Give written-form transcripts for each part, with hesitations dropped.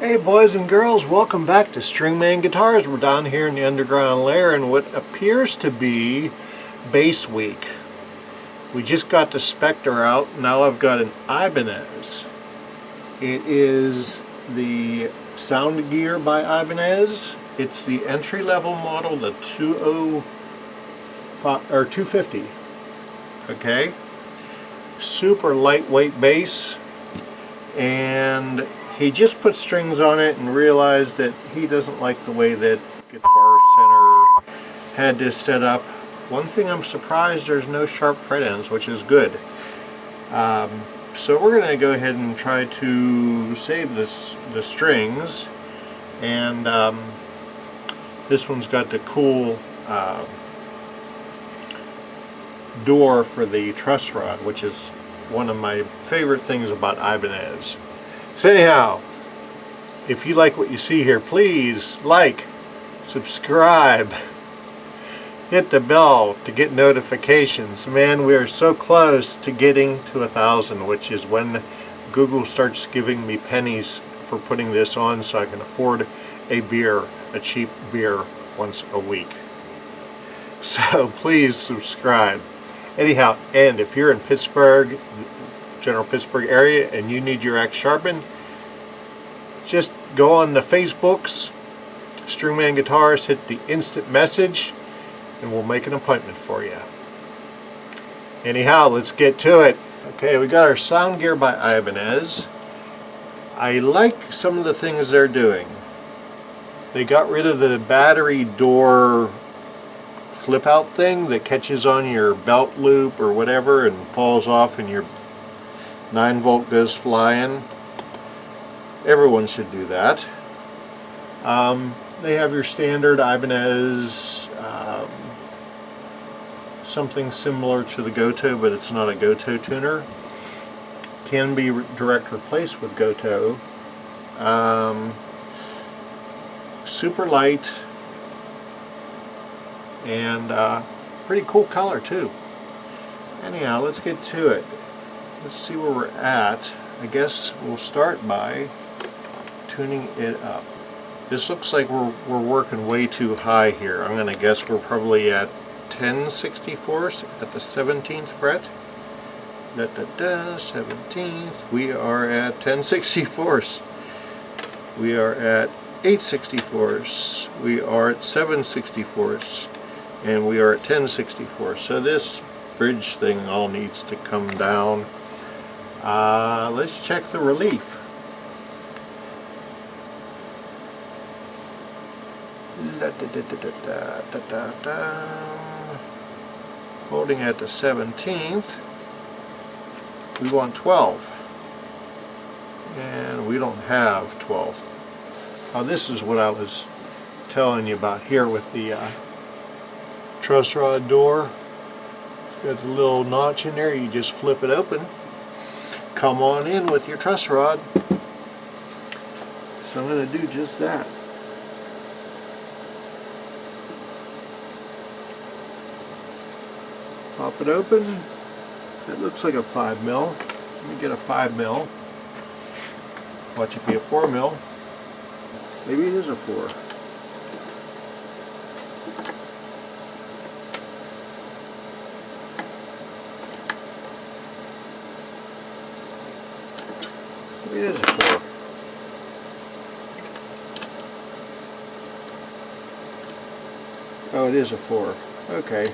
Hey boys and girls, welcome back to Stringman Guitars. We're down here in the underground lair in what appears to be bass week. We just got the Spectre out, now I've got an Ibanez. It is the Sound Gear by Ibanez. It's the entry-level model, the 250. Okay? Super lightweight bass, and he just put strings on it and realized that he doesn't like the way that Guitar Center had this set up. One thing I'm surprised, there's no sharp fret ends, which is good. So we're going to go ahead and try to save the strings. And this one's got the cool door for the truss rod, which is one of my favorite things about Ibanez. So anyhow, if you like what you see here, please like, subscribe, hit the bell to get notifications. Man, we are so close to getting to 1,000, which is when Google starts giving me pennies for putting this on so I can afford a beer, a cheap beer, once a week. So please subscribe. Anyhow, and if you're in Pittsburgh, general Pittsburgh area, and you need your axe sharpened, just go on the Facebooks, Stringman Guitars, hit the instant message, and we'll make an appointment for you. Anyhow, let's get to it. Okay, we got our Sound Gear by Ibanez. I like some of the things they're doing. They got rid of the battery door flip out thing that catches on your belt loop or whatever and falls off and your 9-volt goes flying. Everyone should do that. They have your standard Ibanez, something similar to the Goto, but it's not a Goto tuner. Can be direct replaced with Goto. Super light and pretty cool color too. Anyhow, let's get to it. Let's see where we're at. I guess we'll start by tuning it up. This looks like we're working way too high here. I'm going to guess we're probably at 10/64 at the 17th fret. 17th. We are at 10/64. We are at 8/64. We are at 7/64. And we are at 10/64. So this bridge thing all needs to come down. Let's check the relief. Holding at the 17th, we want 12, and we don't have 12. Now this is what I was telling you about here with the truss rod door. It's got the little notch in there. You just flip it open. Come on in with your truss rod. So I'm going to do just that. Pop it open. That looks like a 5mm. Let me get a 5mm. Watch it be a 4mm. Maybe it is a 4. Maybe it is a 4. Oh, it is a 4. Okay.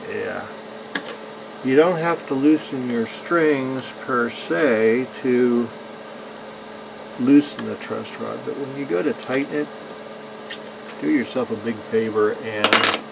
Yeah. You don't have to loosen your strings per se to loosen the truss rod, but when you go to tighten it, do yourself a big favor and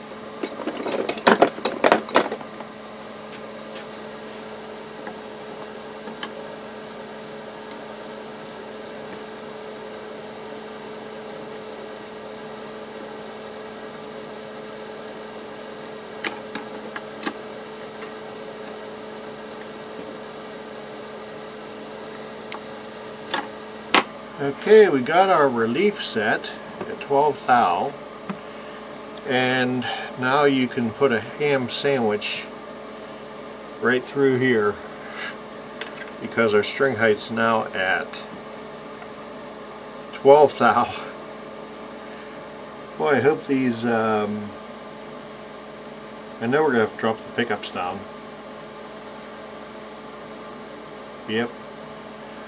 Okay, we got our relief set at 12 thou, and now you can put a ham sandwich right through here because our string height's now at 12 thou. Boy, I hope these, I know we're going to have to drop the pickups down. Yep.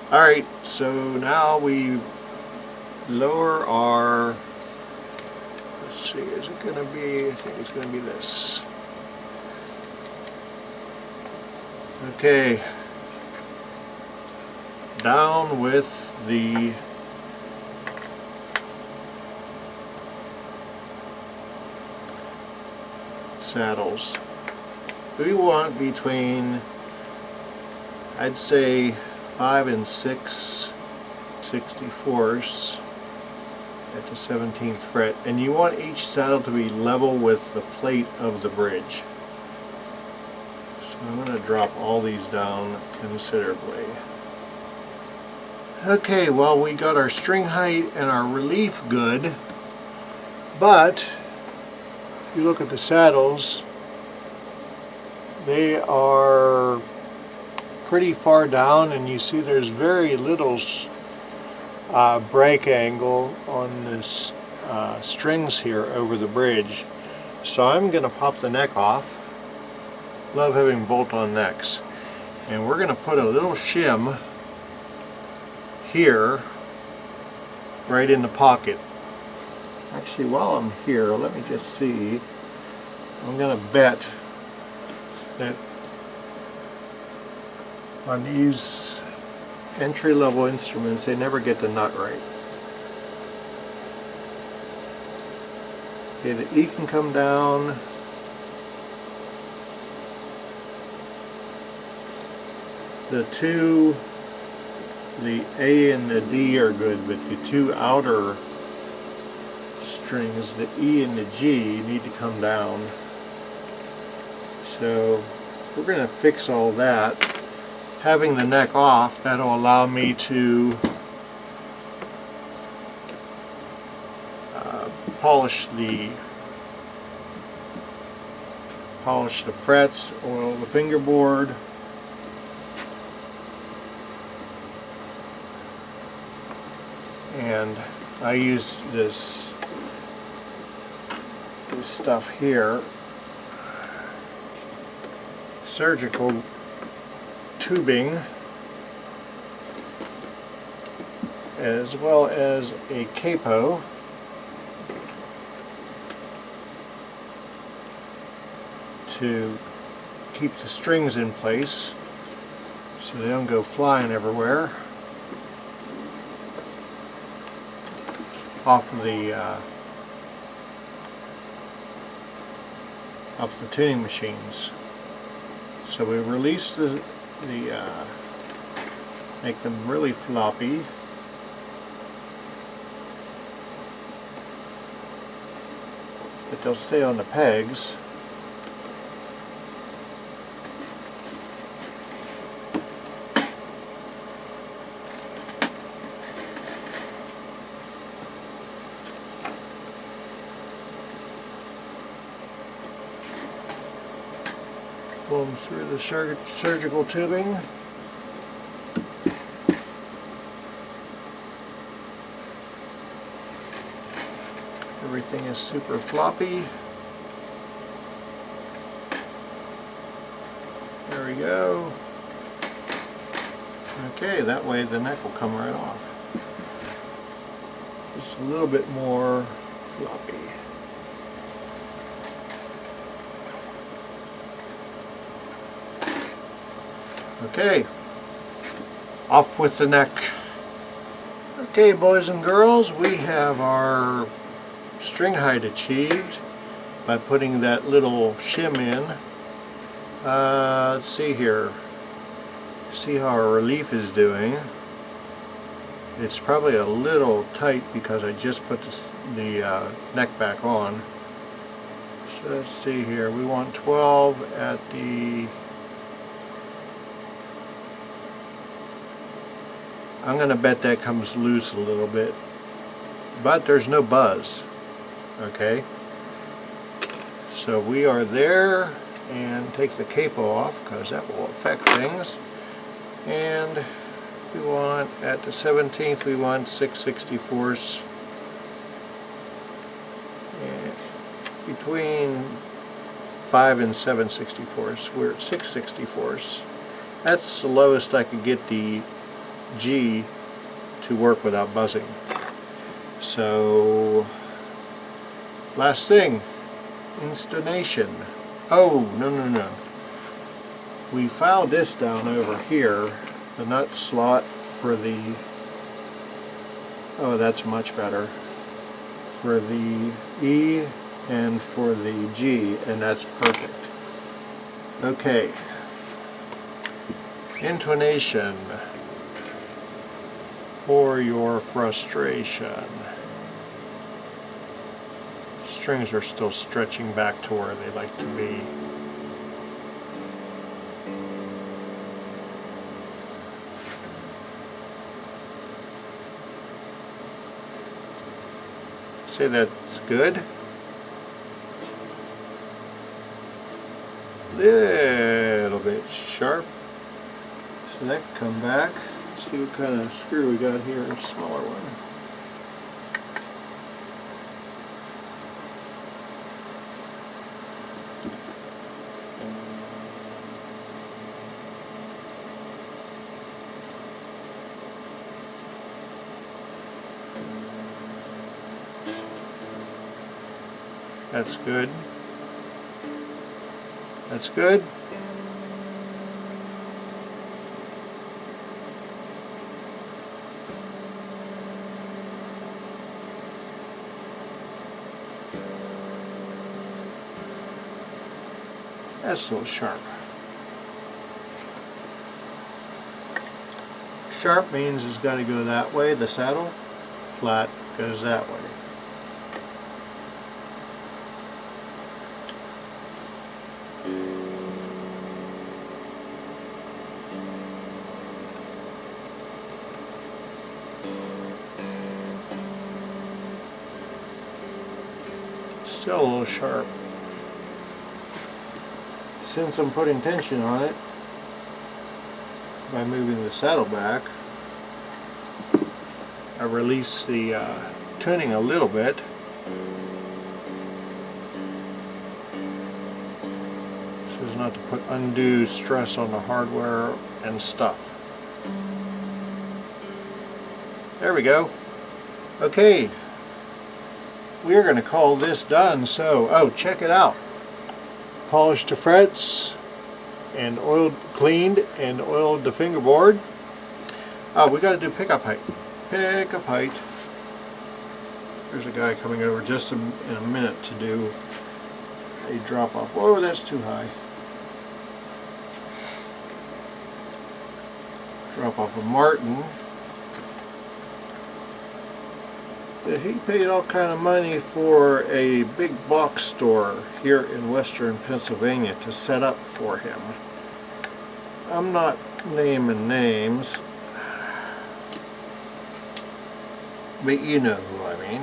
Alright, so now we lower our, let's see, is it going to be, I think it's going to be this. Okay, down with the saddles. We want between, I'd say, 5 and 6 64ths at the 17th fret, and you want each saddle to be level with the plate of the bridge. So I'm going to drop all these down considerably. Okay, well, we got our string height and our relief good, but if you look at the saddles, they are pretty far down, and you see there's very little break angle on this strings here over the bridge. So I'm going to pop the neck off. Love having bolt-on necks. And we're going to put a little shim here right in the pocket. Actually, while I'm here, let me just see. I'm going to bet that on these entry-level instruments, they never get the nut right. Okay, the E can come down. The A and the D are good, but the two outer strings, the E and the G, need to come down. So we're going to fix all that. Having the neck off, that'll allow me to polish the frets, oil the fingerboard, and I use this stuff here, surgical tubing, as well as a capo to keep the strings in place so they don't go flying everywhere off the tuning machines. So we release make them really floppy. But they'll stay on the pegs. Pull them through the surgical tubing. Everything is super floppy. There we go. Okay, that way the neck will come right off. Just a little bit more floppy. Okay, off with the neck. Okay, boys and girls, we have our string height achieved by putting that little shim in. Let's see here. See how our relief is doing. It's probably a little tight because I just put the neck back on. So let's see here. We want 12 at the I'm going to bet that comes loose a little bit, but there's no buzz. Okay, so we are there, and take the capo off because that will affect things. And we want, at the 17th, we want 6/64. Between 5 and 7/64. We're at 6/64. That's the lowest I could get the G to work without buzzing. So, last thing, intonation. Oh, no. We filed this down over here, the nut slot for the, oh, that's much better, for the E and for the G, and that's perfect. Okay. Intonation for your frustration. Strings are still stretching back to where they like to be. Say that's good. Little bit sharp. So that can come back. Let's see what kind of screw we got here, a smaller one. That's good. That's good. That's a little sharp. Sharp means it's got to go that way, the saddle. Flat goes that way. Still a little sharp. Since I'm putting tension on it by moving the saddle back, I release the tuning a little bit. So as not to put undue stress on the hardware and stuff. There we go. Okay. We're going to call this done. So, oh, check it out. Polished the frets and oiled, cleaned and oiled the fingerboard. Oh, we got to do pickup height. Pickup height. There's a guy coming over just in a minute to do a drop off. Whoa, that's too high. Drop off of Martin. He paid all kind of money for a big box store here in western Pennsylvania to set up for him. I'm not naming names, but you know who I mean.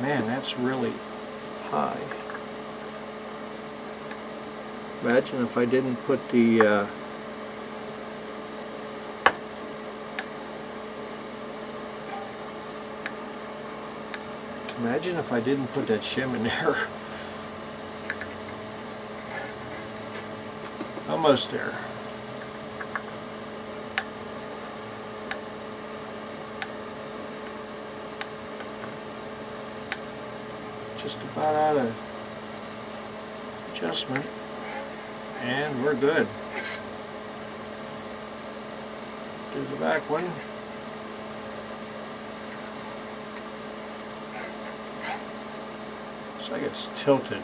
Man, that's really high. Imagine if I didn't put the imagine if I didn't put that shim in there. Almost there. Just about out of adjustment. And we're good. Do the back one. Looks like it's tilted.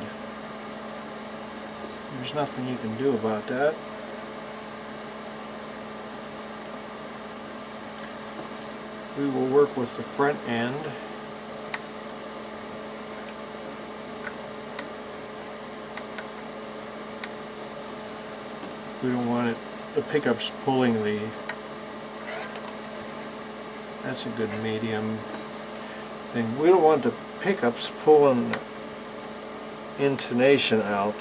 There's nothing you can do about that. We will work with the front end. We don't want it the pickups pulling the, that's a good medium thing. We don't want the pickups pulling the intonation out.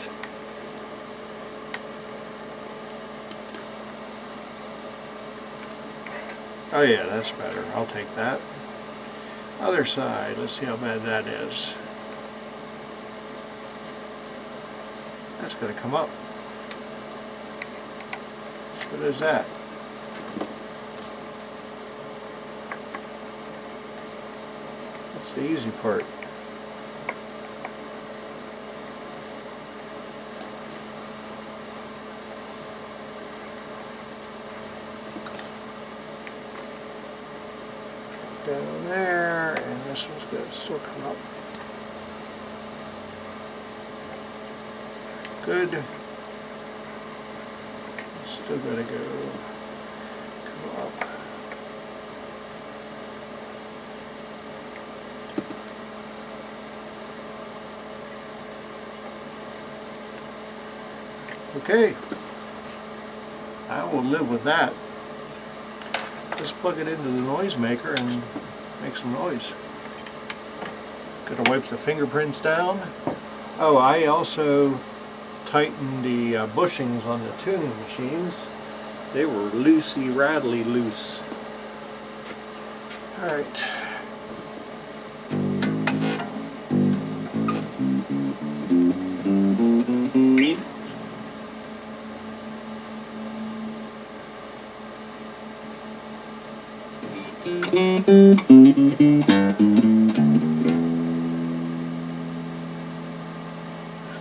Oh yeah, that's better. I'll take that. Other side, let's see how bad that is. That's going to come up. What is that? That's the easy part. Down there, and this one's going to still come up. Good. It's still got to come up. Okay. I will live with that. Just plug it into the noisemaker and make some noise. Gonna wipe the fingerprints down. Oh, I also tightened the bushings on the tuning machines. They were loosey rattly loose. Alright.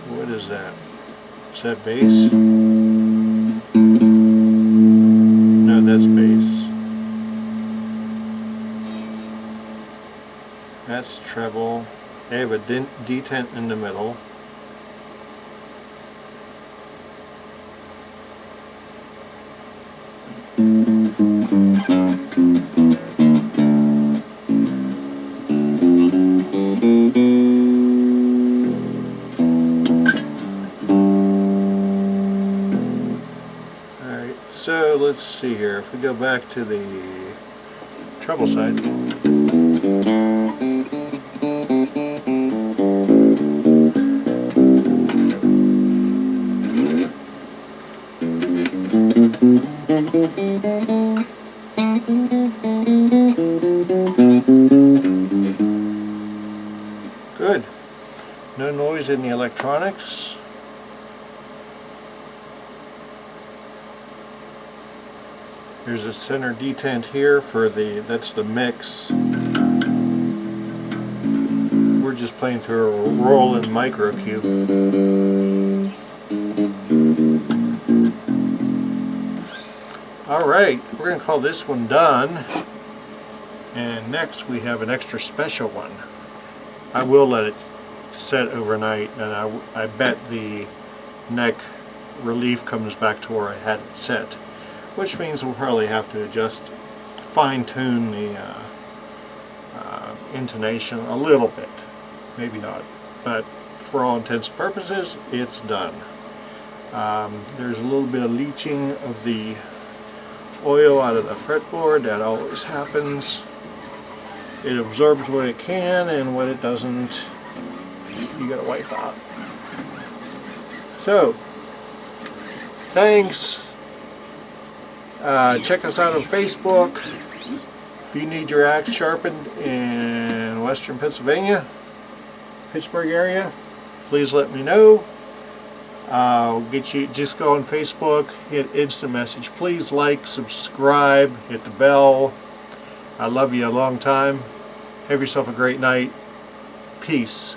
What is that? Is that bass? No, that's bass. That's treble. They have a detent in the middle. So let's see here, if we go back to the treble side. Good. No noise in the electronics. There's a center detent here for that's the mix. We're just playing through a Roland micro cube. Alright, we're going to call this one done. And next we have an extra special one. I will let it set overnight, and I bet the neck relief comes back to where I had it set. Which means we'll probably have to just fine-tune the intonation a little bit. Maybe not. But for all intents and purposes, it's done. There's a little bit of leaching of the oil out of the fretboard. That always happens. It absorbs what it can, and what it doesn't, you gotta wipe out. So, thanks. Check us out on Facebook. If you need your axe sharpened in Western Pennsylvania, Pittsburgh area, please let me know. I'll get you, just go on Facebook, hit instant message. Please like, subscribe, hit the bell. I love you a long time. Have yourself a great night. Peace.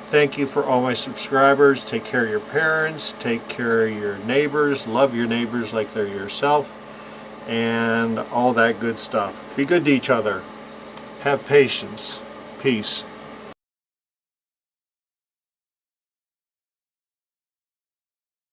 Thank you for all my subscribers. Take care of your parents. Take care of your neighbors. Love your neighbors like they're yourself. And all that good stuff. Be good to each other. Have patience. Peace.